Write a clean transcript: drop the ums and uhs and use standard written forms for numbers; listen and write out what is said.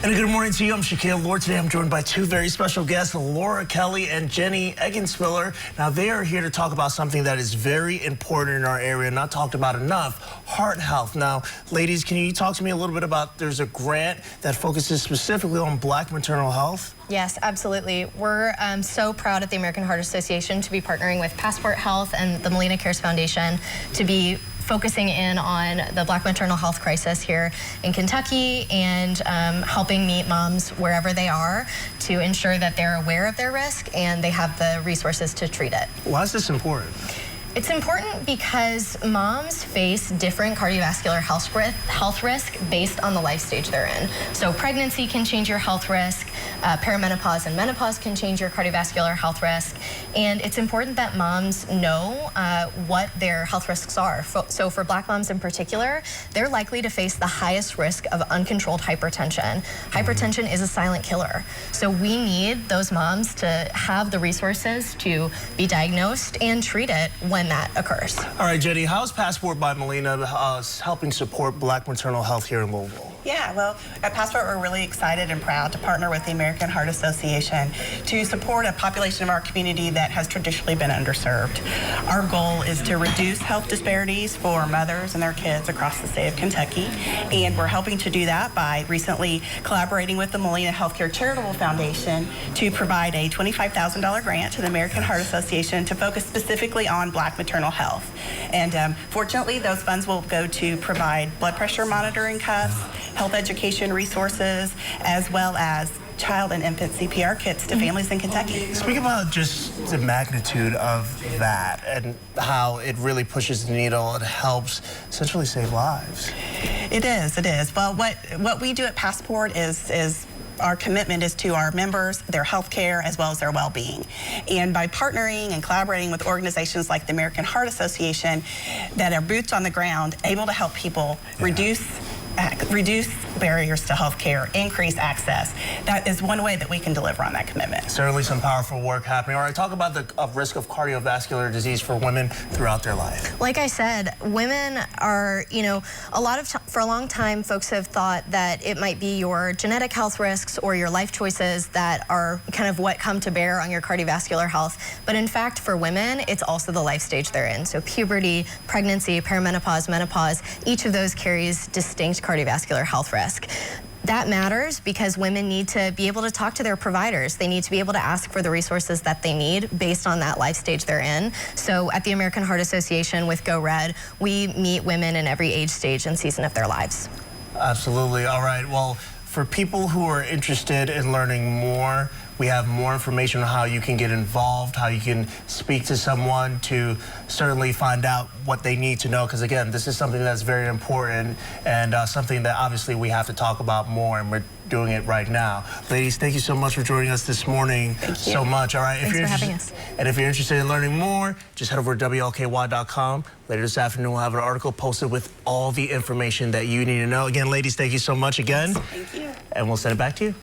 And a good morning to you. I'm Shaquille Lord. Today I'm joined by two very special guests, Laura Kelly and Jenny Eggenspiller. Now they are here to talk about something that is very important in our area, not talked about enough, heart health. Now, ladies, can you talk to me a little bit about, there's a grant that focuses specifically on Black maternal health? Yes, absolutely. We're so proud at the American Heart Association to be partnering with Passport Health and the Melina Cares Foundation to be focusing in on the Black maternal health crisis here in Kentucky and helping meet moms wherever they are to ensure that they're aware of their risk and they have the resources to treat it. Why is this important? It's important because moms face different cardiovascular health risk based on the life stage they're in. So pregnancy can change your health risk, perimenopause and menopause can change your cardiovascular health risk, and it's important that moms know what their health risks are. So for Black moms in particular, they're likely to face the highest risk of uncontrolled hypertension. Hypertension is a silent killer. So we need those moms to have the resources to be diagnosed and treat it when that occurs. All right, Jenny, how is Passport by Melina helping support Black maternal health here in Louisville? Yeah, well, at Passport, we're really excited and proud to partner with the American Heart Association to support a population of our community that has traditionally been underserved. Our goal is to reduce health disparities for mothers and their kids across the state of Kentucky, and we're helping to do that by recently collaborating with the Melina Healthcare Charitable Foundation to provide a $25,000 grant to the American Heart Association to focus specifically on Black maternal health. And fortunately, those funds will go to provide blood pressure monitoring cuffs, health education resources, as well as child and infant CPR kits to families in Kentucky. Speak about just the magnitude of that and how it really pushes the needle. It helps essentially save lives. It is. Well, what we do at Passport is our commitment is to our members, their health care, as well as their well-being. And by partnering and collaborating with organizations like the American Heart Association that are boots on the ground, able to help people reduce barriers to health care, increase access. That is one way that we can deliver on that commitment. Certainly some powerful work happening. All right, talk about the risk of cardiovascular disease for women throughout their life. Like I said, women are, for a long time, folks have thought that it might be your genetic health risks or your life choices that are kind of what come to bear on your cardiovascular health. But in fact, for women, it's also the life stage they're in. So puberty, pregnancy, perimenopause, menopause, each of those carries distinct cardiovascular health risk. That matters because women need to be able to talk to their providers. They need to be able to ask for the resources that they need based on that life stage they're in. So at the American Heart Association with Go Red, we meet women in every age stage and season of their lives. Absolutely. All right. Well, for people who are interested in learning more, we have more information on how you can get involved, how you can speak to someone to certainly find out what they need to know. Because again, this is something that's very important and something that obviously we have to talk about more, and we're doing it right now. Ladies, thank you so much for joining us this morning. Thank you so much. All right. Thanks for having us. And if you're interested in learning more, just head over to WLKY.com. Later this afternoon, we'll have an article posted with all the information that you need to know. Again, ladies, thank you so much again. Thank you. And we'll send it back to you.